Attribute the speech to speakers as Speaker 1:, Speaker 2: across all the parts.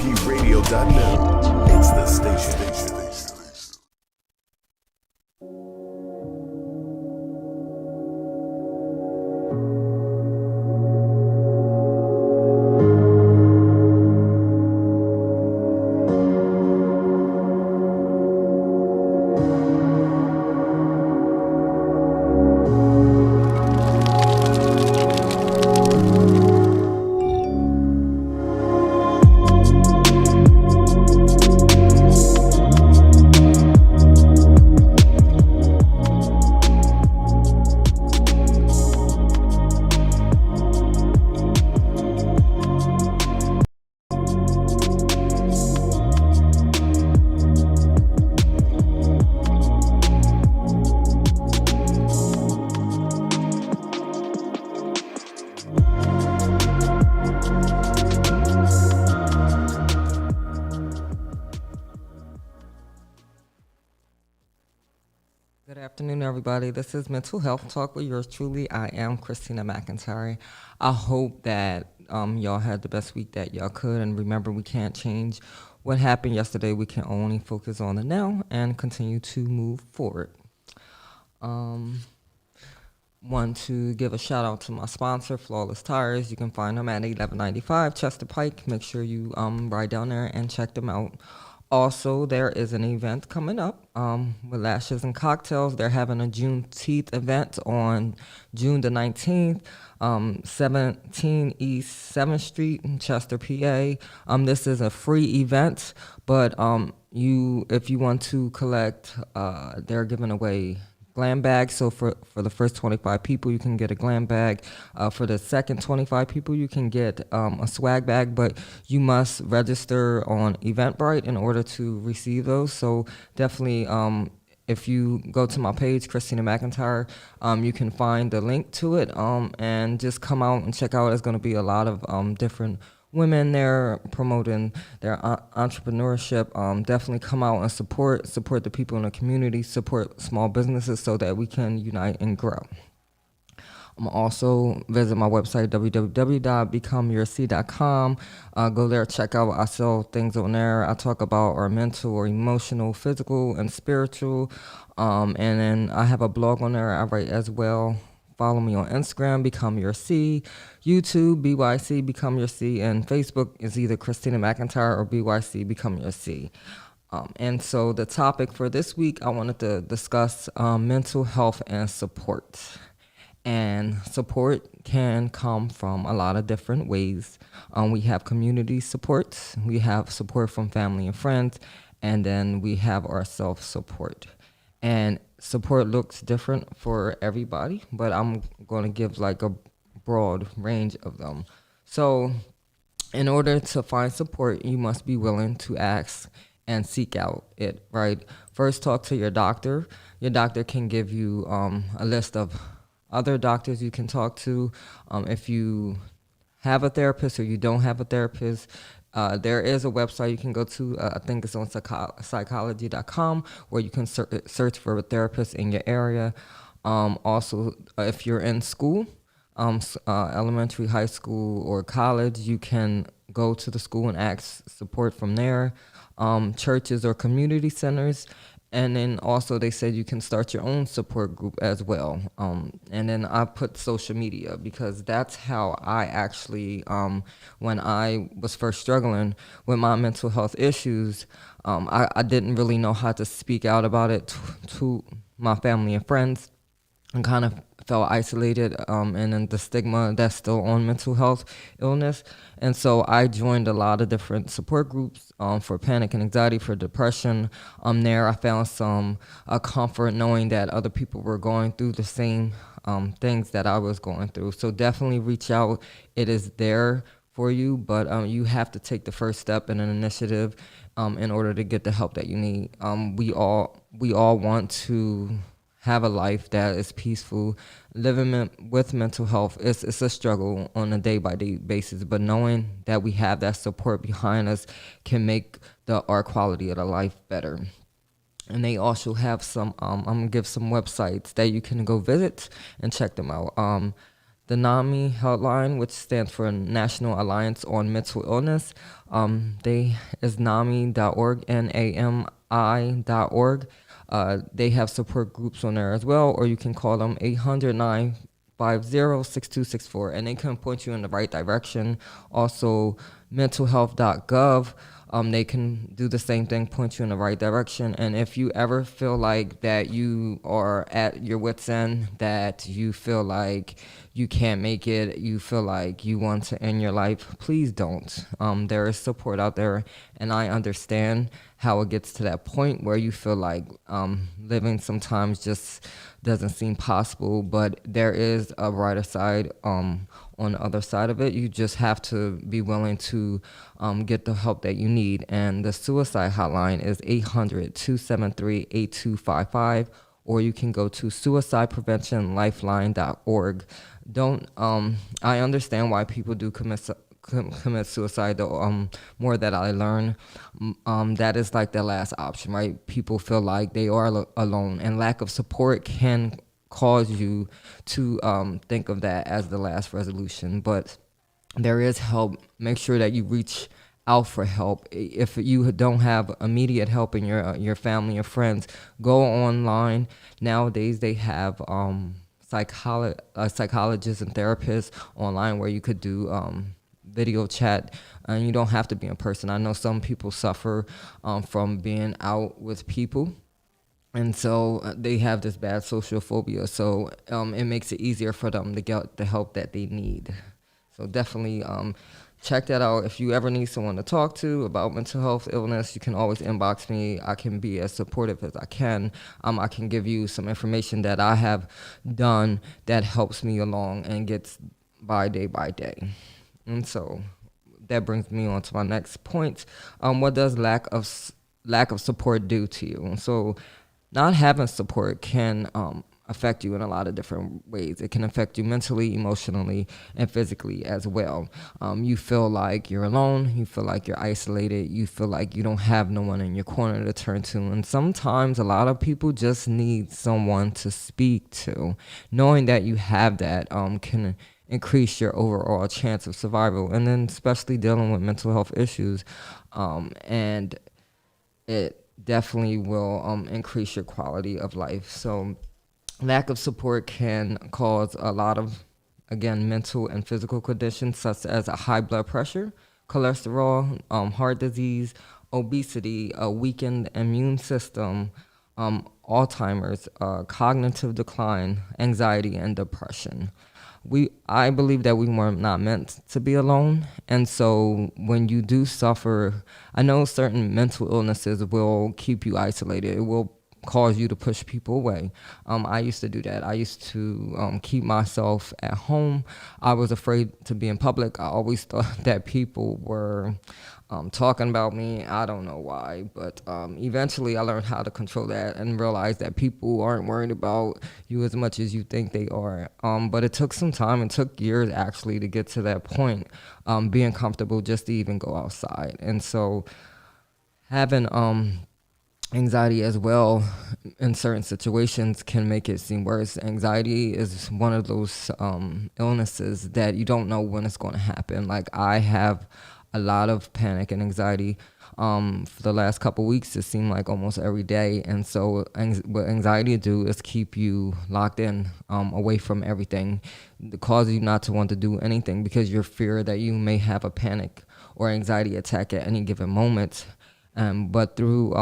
Speaker 1: UntitledChapradio.net. It's the station.
Speaker 2: Good afternoon, everybody. This is Mental Health Talk with yours truly. I am Christina McIntire. I hope that y'all had the best week that y'all could. And remember, we can't change what happened yesterday. We can only focus on the now and continue to move forward. Want to give a shout out to my sponsor, Flawless Tires. You can find them at 1195 Chester Pike. Make sure you ride down there and check them out. Also, there is an event coming up with Lashes and Cocktails. They're having a Juneteenth event on June the 19th, 17 East 7th Street in Chester, PA. This is a free event, but if you want to collect, they're giving away glam bags. So for the first 25 people, you can get a glam bag. For the second 25 people, you can get a swag bag, but you must register on Eventbrite in order to receive those. So definitely, if you go to my page, Christina McIntire, you can find the link to it, and just come out and check out. There's going to be a lot of different women there promoting their entrepreneurship. Definitely come out and support the people in the community, support small businesses so that we can unite and grow. Also visit my website, www.becomeyourc.com. Go there, check out. I sell things on there. I talk about our mental or emotional, physical, and spiritual. And then I have a blog on there I write as well. Follow me on Instagram, Become Your C, YouTube, BYC, Become Your C, and Facebook is either Christina McIntire or BYC, Become Your C. And so the topic for this week, I wanted to discuss mental health and support. And support can come from a lot of different ways. We have community support, we have support from family and friends, and then we have our self-support. And support looks different for everybody, but I'm going to give like a broad range of them. So in order to find support, you must be willing to ask and seek out it, right? First, talk to your doctor. Your doctor can give you a list of other doctors you can talk to. If you have a therapist or you don't have a therapist, there is a website you can go to. I think it's on psychology.com where you can search for a therapist in your area. Also, if you're in school, elementary, high school, or college, you can go to the school and ask support from there. Churches or community centers. And then also they said you can start your own support group as well. And then I put social media because that's how I actually, when I was first struggling with my mental health issues, I didn't really know how to speak out about it to my family and friends, and kind of felt isolated, and then the stigma that's still on mental health illness. And so I joined a lot of different support groups for panic and anxiety, for depression. There I found some comfort knowing that other people were going through the same things that I was going through. So definitely reach out. It is there for you, but you have to take the first step in an initiative in order to get the help that you need. We all want to have a life that is peaceful. Living with mental health, it's a struggle on a day-by-day basis, but knowing that we have that support behind us can make our quality of the life better. And they also have some, I'm going to give some websites that you can go visit and check them out. the NAMI helpline, which stands for National Alliance on Mental Illness. They is NAMI.org, NAMI.org. They have support groups on there as well, or you can call them 800-950-6264, and they can point you in the right direction. Also, mentalhealth.gov. They can do the same thing, point you in the right direction. And if you ever feel like that you are at your wit's end, that you feel like you can't make it, you feel like you want to end your life, please don't. There is support out there, and I understand how it gets to that point where you feel like living sometimes just doesn't seem possible, but there is a brighter side on the other side of it. You just have to be willing to get the help that you need. And the suicide hotline is 800-273-8255, or you can go to suicidepreventionlifeline.org. Don't I understand why people do commit suicide. The more that I learn, that is like the last option, right? People feel like they are alone, and lack of support can cause you to think of that as the last resolution. But there is help. Make sure that you reach out for help. If you don't have immediate help in your family or friends, go online. Nowadays they have psychologists and therapists online where you could do video chat, and you don't have to be in person. I know some people suffer from being out with people, and so they have this bad social phobia. So it makes it easier for them to get the help that they need. So definitely check that out. If you ever need someone to talk to about mental health illness, you can always inbox me. I can be as supportive as I can. I can give you some information that I have done that helps me along and gets by day by day. And so that brings me on to my next point. What does lack of support do to you? And so not having support can affect you in a lot of different ways. It can affect you mentally, emotionally, and physically as well. You feel like you're alone. You feel like you're isolated. You feel like you don't have no one in your corner to turn to. And sometimes a lot of people just need someone to speak to. Knowing that you have that can increase your overall chance of survival. And then especially dealing with mental health issues, and it definitely will increase your quality of life. So lack of support can cause a lot of, again, mental and physical conditions such as a high blood pressure, cholesterol, heart disease, obesity, a weakened immune system, Alzheimer's, cognitive decline, anxiety, and depression. I believe that we were not meant to be alone. And so when you do suffer, I know certain mental illnesses will keep you isolated. It will cause you to push people away. I used to do that. I used to keep myself at home. I was afraid to be in public. I always thought that people were talking about me. I don't know why, but eventually I learned how to control that and realize that people aren't worried about you as much as you think they are. But it took some time. It took years actually to get to that point, being comfortable just to even go outside. And so having anxiety as well in certain situations can make it seem worse. Anxiety is one of those illnesses that you don't know when it's going to happen. Like, I have a lot of panic and anxiety for the last couple weeks. It seemed like almost every day. And so what anxiety do is keep you locked in, away from everything, cause you not to want to do anything because you're fear that you may have a panic or anxiety attack at any given moment. But through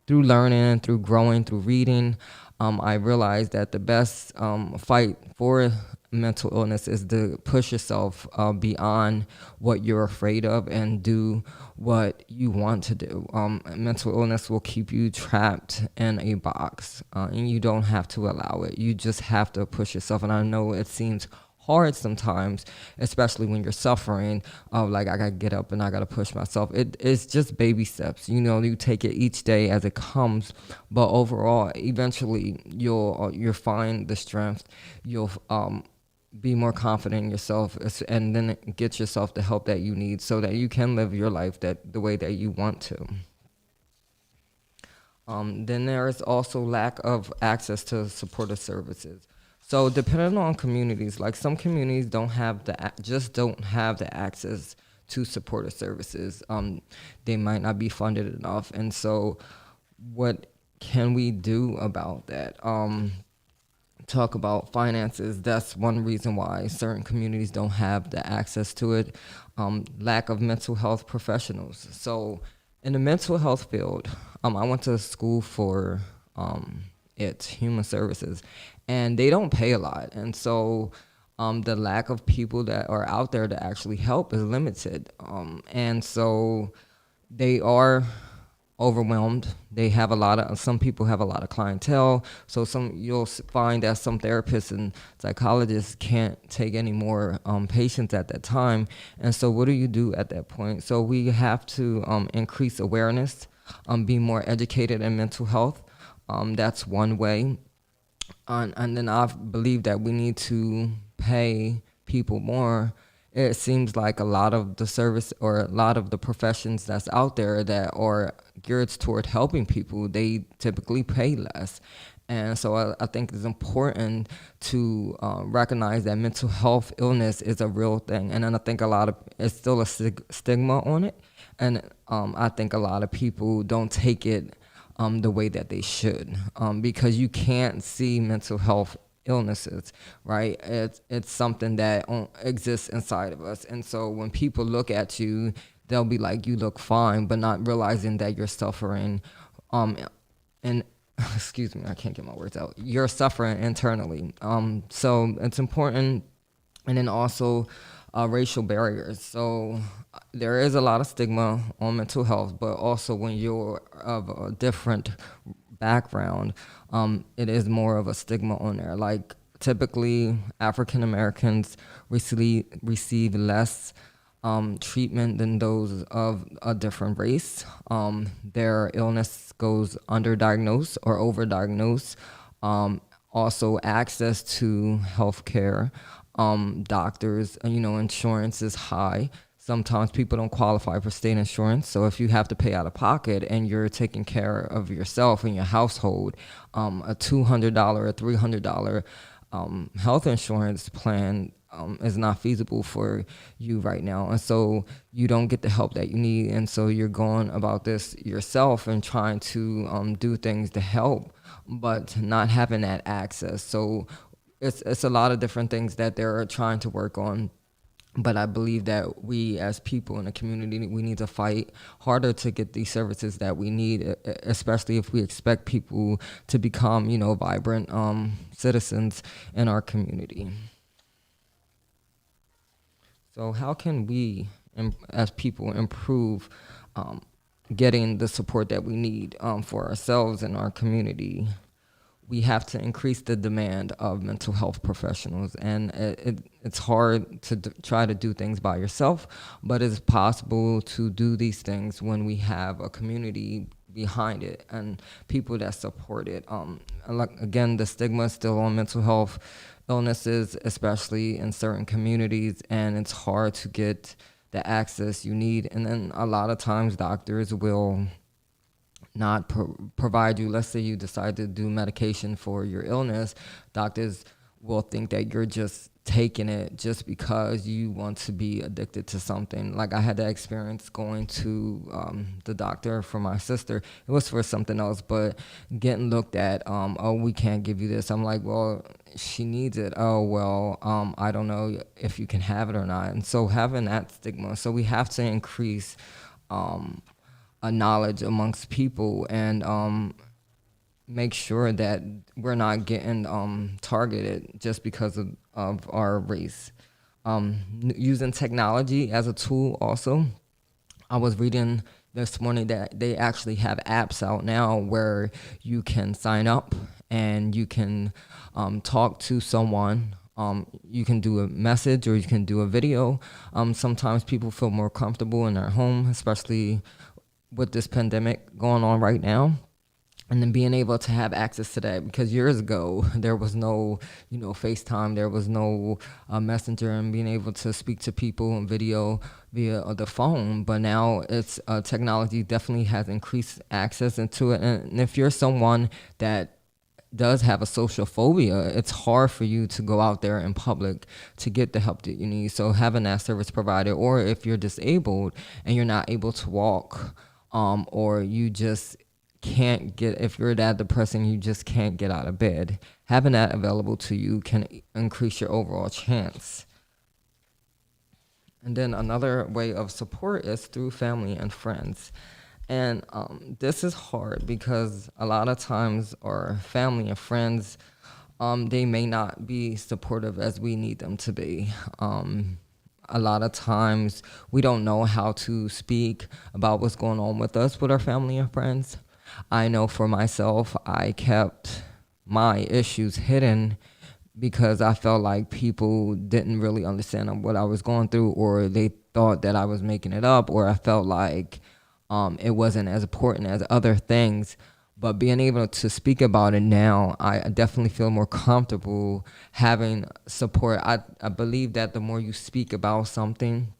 Speaker 2: learning, through growing, through reading, I realized that the best fight for mental illness is to push yourself beyond what you're afraid of and do what you want to do. Mental illness will keep you trapped in a box, and you don't have to allow it. You just have to push yourself. And I know it seems hard sometimes, especially when you're suffering, like, I gotta get up and I gotta push myself. It's just baby steps. You take it each day as it comes, but overall, eventually you'll find the strength. You'll be more confident in yourself, and then get yourself the help that you need so that you can live your life the way that you want to. Then there is also lack of access to supportive services. So depending on communities, like some communities just don't have the access to supportive services. They might not be funded enough, and so what can we do about that? Talk about finances. That's one reason why certain communities don't have the access to it. Lack of mental health professionals. So in the mental health field, I went to school for it's human services, and they don't pay a lot, and so the lack of people that are out there to actually help is limited, and so they are overwhelmed. They have some people have a lot of clientele. So you'll find that some therapists and psychologists can't take any more patients at that time. And so what do you do at that point? So we have to increase awareness, be more educated in mental health. That's one way. And then I believe that we need to pay people more. It seems like a lot of the service or a lot of the professions that's out there that are geared toward helping people, they typically pay less. And so I think it's important to recognize that mental health illness is a real thing. And then I think it's still a stigma on it. And I think a lot of people don't take it the way that they should, because you can't see mental health illnesses, right? It's something that exists inside of us, and so when people look at you, they'll be like, "You look fine," but not realizing that you're suffering, and excuse me, I can't get my words out. You're suffering internally. So it's important, and then also racial barriers. So there is a lot of stigma on mental health, but also when you're of a different background, it is more of a stigma on there. Like typically, African Americans receive less treatment than those of a different race. Their illness goes underdiagnosed or overdiagnosed. Also, access to healthcare, doctors, insurance is high. Sometimes people don't qualify for state insurance. So if you have to pay out of pocket and you're taking care of yourself and your household, a $200 or $300 health insurance plan is not feasible for you right now. And so you don't get the help that you need. And so you're going about this yourself and trying to do things to help, but not having that access. So it's a lot of different things that they're trying to work on. But I believe that we as people in the community, we need to fight harder to get these services that we need, especially if we expect people to become, vibrant citizens in our community. So how can we, as people, improve getting the support that we need for ourselves and our community? We have to increase the demand of mental health professionals, and it's hard to try to do things by yourself, but it's possible to do these things when we have a community behind it and people that support it. Again, the stigma is still on mental health illnesses, especially in certain communities, and it's hard to get the access you need. And then a lot of times doctors will not provide you. Let's say you decide to do medication for your illness, doctors will think that you're just taking it just because you want to be addicted to something. Like I had that experience going to the doctor for my sister. It was for something else, but getting looked at, oh, we can't give you this. I'm like, well, she needs it. Oh, well, I don't know if you can have it or not. And so having that stigma. So we have to increase a knowledge amongst people and make sure that we're not getting targeted just because of our race. Using technology as a tool also. I was reading this morning that they actually have apps out now where you can sign up and you can talk to someone. You can do a message or you can do a video. Sometimes people feel more comfortable in their home, especially with this pandemic going on right now. And then being able to have access to that, because years ago there was no, FaceTime, there was no messenger, and being able to speak to people and video via the phone. But now it's technology definitely has increased access into it. And if you're someone that does have a social phobia, it's hard for you to go out there in public to get the help that you need. So having that service provider, or if you're disabled and you're not able to walk, or you just can't get, if you're that depressing, you just can't get out of bed, having that available to you can increase your overall chance. And then another way of support is through family and friends. And this is hard because a lot of times our family and friends, they may not be supportive as we need them to be. A lot of times we don't know how to speak about what's going on with us with our family and friends. I know for myself, I kept my issues hidden because I felt like people didn't really understand what I was going through, or they thought that I was making it up, or I felt like it wasn't as important as other things. But being able to speak about it now, I definitely feel more comfortable having support. I believe that the more you speak about something,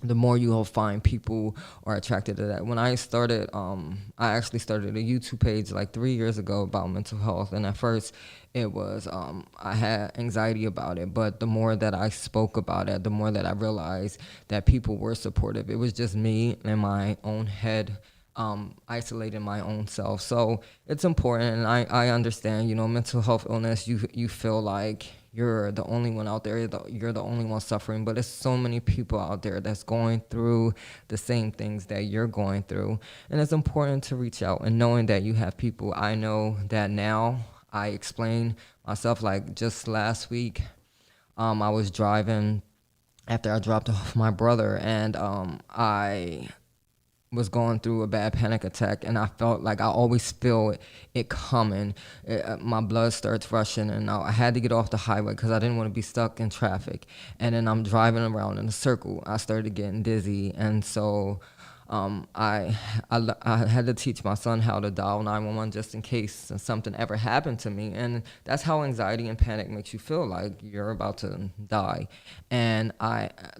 Speaker 2: the more you'll find people are attracted to that. When I started, I actually started a YouTube page like 3 years ago about mental health. And at first it was, I had anxiety about it. But the more that I spoke about it, the more that I realized that people were supportive. It was just me in my own head, isolating my own self. So it's important. And I understand, mental health illness, you feel like you're the only one out there, you're the only one suffering, but there's so many people out there that's going through the same things that you're going through. And it's important to reach out and knowing that you have people. I know that now I explain myself, like just last week, I was driving after I dropped off my brother, and I was going through a bad panic attack, and I felt like I always feel it coming. My blood starts rushing, and I had to get off the highway because I didn't want to be stuck in traffic. And then I'm driving around in a circle. I started getting dizzy, and so I had to teach my son how to dial 911 just in case something ever happened to me. And that's how anxiety and panic makes you feel, like you're about to die. And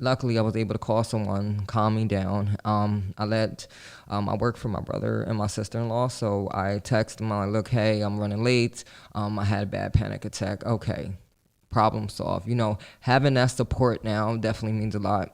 Speaker 2: luckily I was able to call someone, calm me down. I work for my brother and my sister-in-law, so I texted them, like, look, hey, I'm running late. I had a bad panic attack. Okay, problem solved. Having that support now definitely means a lot.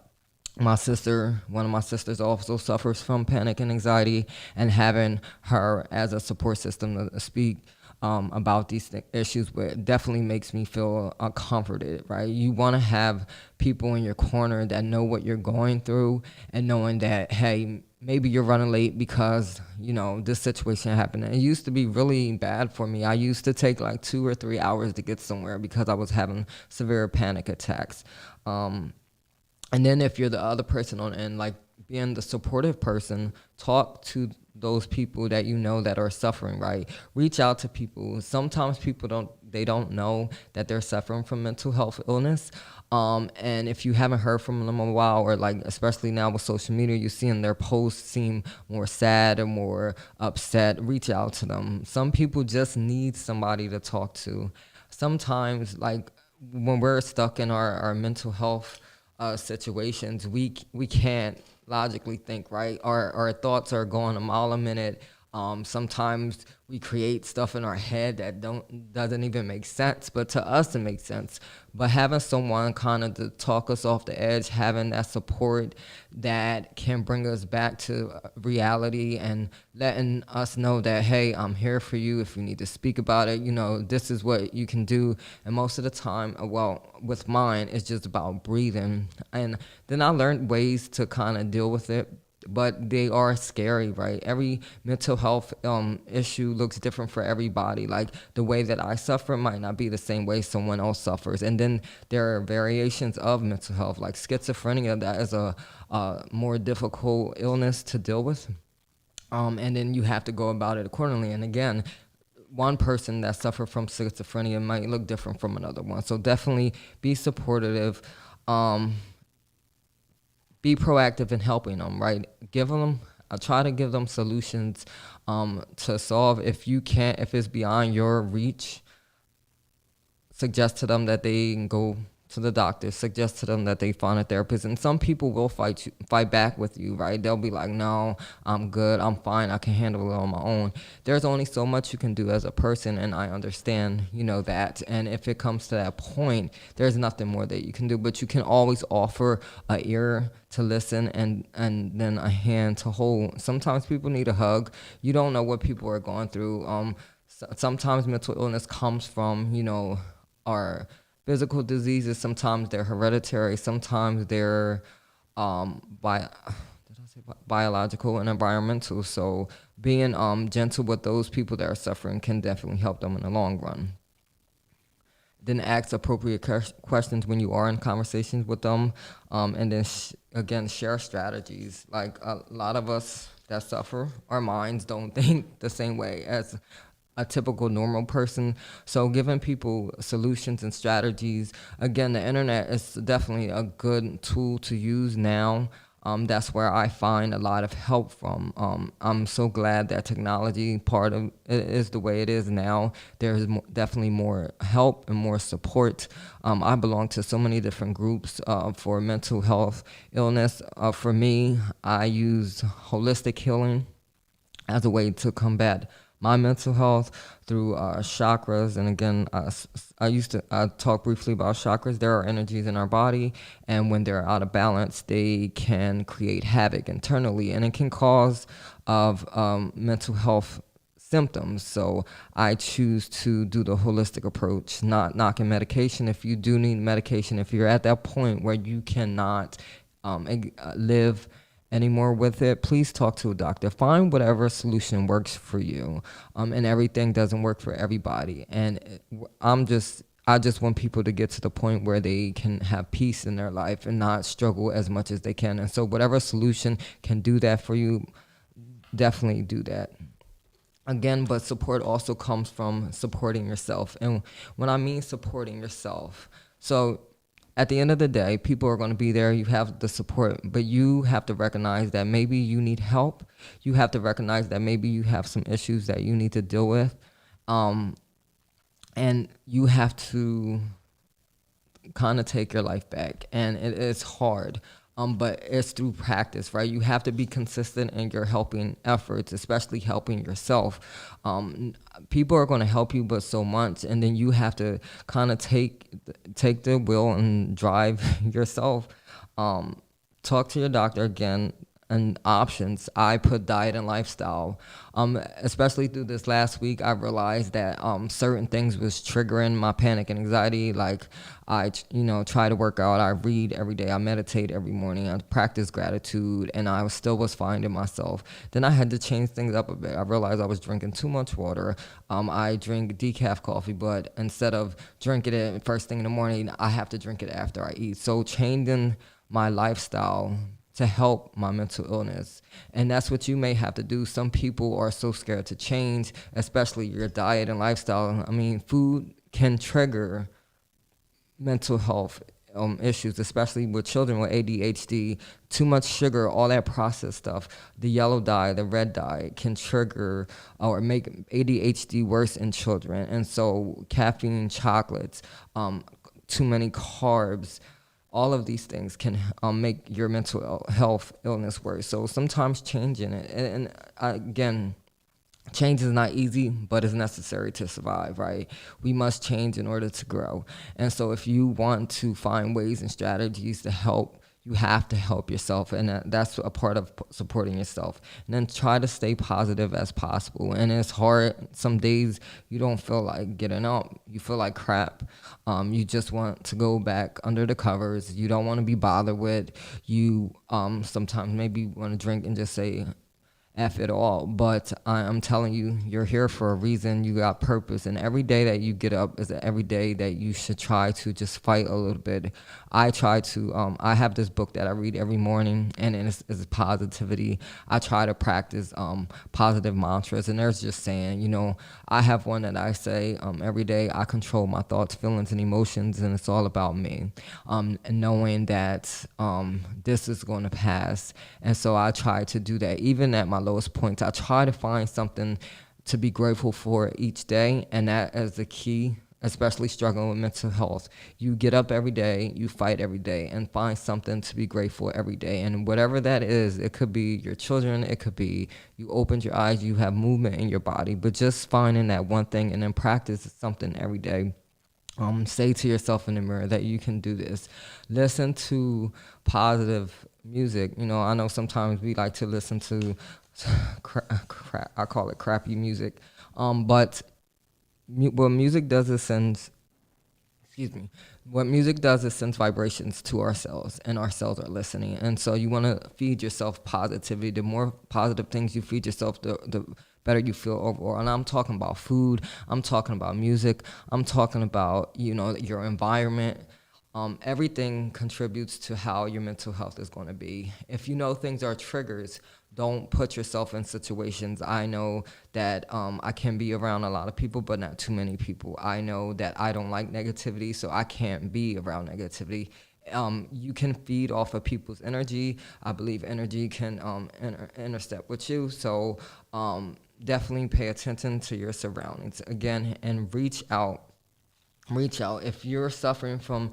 Speaker 2: One of my sisters also suffers from panic and anxiety, and having her as a support system to speak about these issues with definitely makes me feel comforted, right? You want to have people in your corner that know what you're going through, and knowing that, hey, maybe you're running late because, this situation happened. And it used to be really bad for me. I used to take like 2 or 3 hours to get somewhere because I was having severe panic attacks. And then if you're the other person on end, like being the supportive person, talk to those people that that are suffering, right? Reach out to people. Sometimes people don't know that they're suffering from mental health illness. And if you haven't heard from them in a while, or like especially now with social media, you're seeing their posts seem more sad or more upset, reach out to them. Some people just need somebody to talk to. Sometimes, like when we're stuck in our mental health situations, we can't logically think, right? Our thoughts are going a mile a minute. Sometimes we create stuff in our head that doesn't even make sense, but to us it makes sense. But having someone kind of to talk us off the edge, having that support that can bring us back to reality, and letting us know that, hey, I'm here for you if you need to speak about it. This is what you can do. And most of the time, with mine, it's just about breathing. And then I learned ways to kind of deal with it, but they are scary, right? Every mental health issue looks different for everybody. Like the way that I suffer might not be the same way someone else suffers. And then there are variations of mental health, like schizophrenia, that is a more difficult illness to deal with. And then you have to go about it accordingly. And again, one person that suffers from schizophrenia might look different from another one. So definitely be supportive. Be proactive in helping them, right? Try to give them solutions to solve. If it's beyond your reach, suggest to them that they can go to the doctor, suggest to them that they find a therapist. And some people will fight back with you, right? They'll be like, no, I'm good, I'm fine, I can handle it on my own. There's only so much you can do as a person, and I understand, that. And if it comes to that point, there's nothing more that you can do, but you can always offer a ear to listen and then a hand to hold. Sometimes people need a hug. You don't know what people are going through. Sometimes mental illness comes from, our physical diseases. Sometimes they're hereditary. Sometimes they're biological and environmental. So being gentle with those people that are suffering can definitely help them in the long run. Then ask appropriate questions when you are in conversations with them, and then again, share strategies. Like a lot of us that suffer, our minds don't think the same way as a typical normal person. So giving people solutions and strategies. Again, the internet is definitely a good tool to use now. That's where I find a lot of help from. I'm so glad that technology part of it is the way it is now. There's definitely more help and more support. I belong to so many different groups for mental health illness. For me, I use holistic healing as a way to combat my mental health through chakras. And again, I talk briefly about chakras. There are energies in our body, and when they're out of balance, they can create havoc internally, and it can cause of mental health symptoms. So I choose to do the holistic approach, not knocking medication. If you do need medication, if you're at that point where you cannot live anymore with it, please talk to a doctor. Find whatever solution works for you. And everything doesn't work for everybody. And I just want people to get to the point where they can have peace in their life and not struggle as much as they can. And so whatever solution can do that for you, definitely do that. Again, but support also comes from supporting yourself. And when I mean supporting yourself, so at the end of the day, people are going to be there. You have the support, but you have to recognize that maybe you need help. You have to recognize that maybe you have some issues that you need to deal with. And you have to kind of take your life back. And it's hard. But it's through practice, right? You have to be consistent in your helping efforts, especially helping yourself. People are going to help you, but so much, and then you have to kind of take the wheel and drive yourself. Talk to your doctor again. And options, I put diet and lifestyle. Especially through this last week, I realized that certain things was triggering my panic and anxiety. Like I, try to work out. I read every day. I meditate every morning. I practice gratitude, and I still was finding myself. Then I had to change things up a bit. I realized I was drinking too much water. I drink decaf coffee, but instead of drinking it first thing in the morning, I have to drink it after I eat. So changing my lifestyle to help my mental illness. And that's what you may have to do. Some people are so scared to change, especially your diet and lifestyle. I mean, food can trigger mental health issues, especially with children with ADHD. Too much sugar, all that processed stuff, the yellow dye, the red dye can trigger or make ADHD worse in children. And so caffeine, chocolates, too many carbs, all of these things can make your mental health illness worse. So sometimes changing it, and again, change is not easy, but it's necessary to survive, right? We must change in order to grow. And so if you want to find ways and strategies to help, you have to help yourself, and that's a part of supporting yourself. And then try to stay positive as possible. And it's hard. Some days you don't feel like getting up. You feel like crap. You just want to go back under the covers. You don't want to be bothered with. You sometimes maybe want to drink and just say, F it all. But I'm telling you, you're here for a reason. You got purpose. And every day that you get up is every day that you should try to just fight a little bit. I try to, I have this book that I read every morning, and it's positivity. I try to practice positive mantras. And there's just saying, I have one that I say every day: I control my thoughts, feelings, and emotions, and it's all about me. And knowing that this is going to pass. And so I try to do that. Even at my lowest points, I try to find something to be grateful for each day, and that is the key. especially struggling with mental health. You get up every day, you fight every day, and find something to be grateful every day. And whatever that is, it could be your children, it could be you opened your eyes, you have movement in your body, but just finding that one thing and then practice something every day. Say to yourself in the mirror that you can do this. Listen to positive music. I know sometimes we like to listen to I call it crappy music. But what music does is sends, excuse me, what music does is sends vibrations to our cells, and our cells are listening. And so you want to feed yourself positivity. The more positive things you feed yourself, the better you feel overall. And I'm talking about food, I'm talking about music, I'm talking about, your environment. Everything contributes to how your mental health is going to be. If you know things are triggers, don't put yourself in situations. I know that I can be around a lot of people, but not too many people. I know that I don't like negativity, so I can't be around negativity. You can feed off of people's energy. I believe energy can intercept with you. So definitely pay attention to your surroundings again, and reach out. If you're suffering from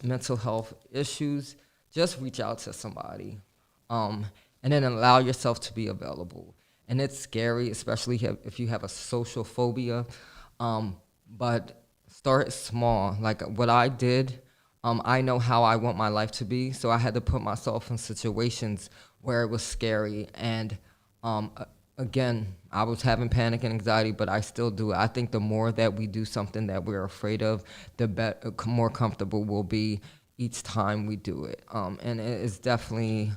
Speaker 2: mental health issues, just reach out to somebody. And then allow yourself to be available. And it's scary, especially if you have a social phobia. But start small. Like what I did, I know how I want my life to be, so I had to put myself in situations where it was scary. And again, I was having panic and anxiety, but I still do it. I think the more that we do something that we're afraid of, the more comfortable we'll be each time we do it. And it's definitely...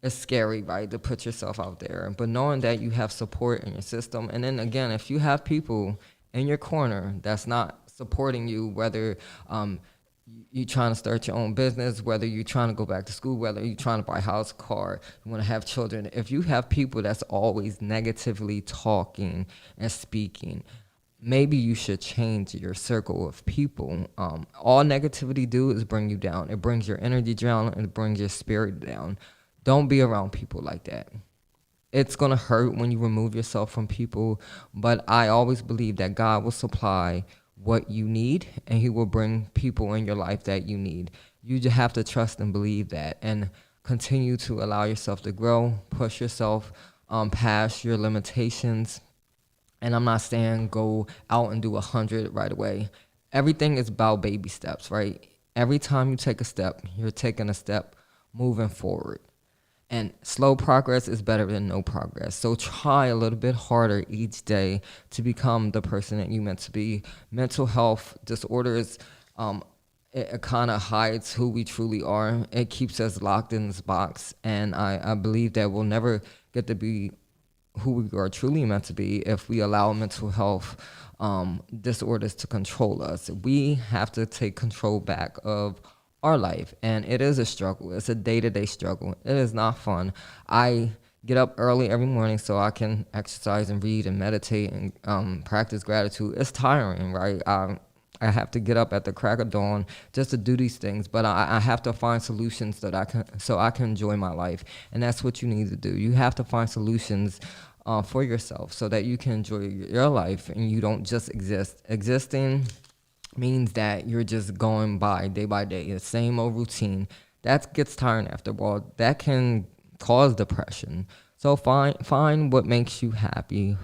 Speaker 2: It's scary, right, to put yourself out there. But knowing that you have support in your system, and then again, if you have people in your corner that's not supporting you, whether you're trying to start your own business, whether you're trying to go back to school, whether you're trying to buy a house, car, you want to have children, if you have people that's always negatively talking and speaking, maybe you should change your circle of people. All negativity do is bring you down. It brings your energy down, and it brings your spirit down. Don't be around people like that. It's going to hurt when you remove yourself from people, but I always believe that God will supply what you need, and he will bring people in your life that you need. You just have to trust and believe that, and continue to allow yourself to grow, push yourself past your limitations. And I'm not saying go out and do 100 right away. Everything is about baby steps, right? Every time you take a step, you're taking a step moving forward. And slow progress is better than no progress. So try a little bit harder each day to become the person that you meant to be. Mental health disorders, it kind of hides who we truly are. It keeps us locked in this box. And I believe that we'll never get to be who we are truly meant to be if we allow mental health disorders to control us. We have to take control back of our life, and it is a struggle. It's a day-to-day struggle. It is not fun. I get up early every morning so I can exercise and read and meditate and practice gratitude. It's tiring, right? I have to get up at the crack of dawn just to do these things, but I have to find solutions so I can enjoy my life, and that's what you need to do. You have to find solutions for yourself so that you can enjoy your life and you don't just exist. Existing means that you're just going by day, the same old routine. That gets tiring after a while. That can cause depression. So find what makes you happy.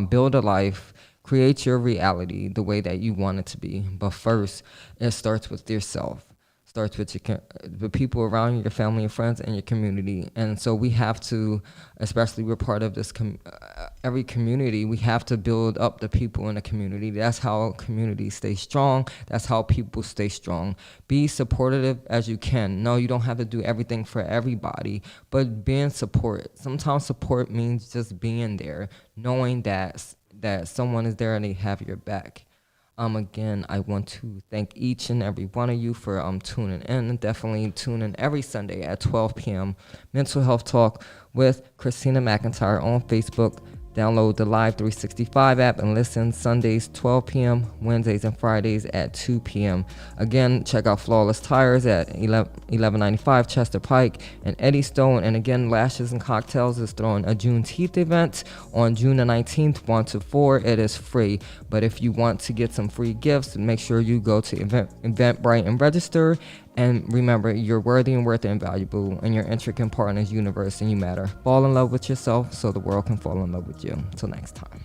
Speaker 2: Build a life. Create your reality the way that you want it to be. But first, it starts with yourself. Starts with the people around you, your family and friends, and your community. And so we have to, especially we're part of this every community, we have to build up the people in the community. That's how communities stay strong. That's how people stay strong. Be supportive as you can. No, you don't have to do everything for everybody, but being support. Sometimes support means just being there, knowing that someone is there and they have your back. Again, I want to thank each and every one of you for tuning in, and definitely tune in every Sunday at 12 p.m. Mental Health Talk with Christina McIntire on Facebook. Download the Live 365 app and listen Sundays 12 p.m., Wednesdays and Fridays at 2 p.m. Again, check out Flawless Tires at 1195 Chester Pike and Eddystone. And again, Lashes and Cocktails is throwing a Juneteenth event on June the 19th, 1 to 4. It is free. But if you want to get some free gifts, make sure you go to Eventbrite and register. And remember, you're worthy and worth it and valuable, and you're intricate part in this universe, and you matter. Fall in love with yourself so the world can fall in love with you. Until next time.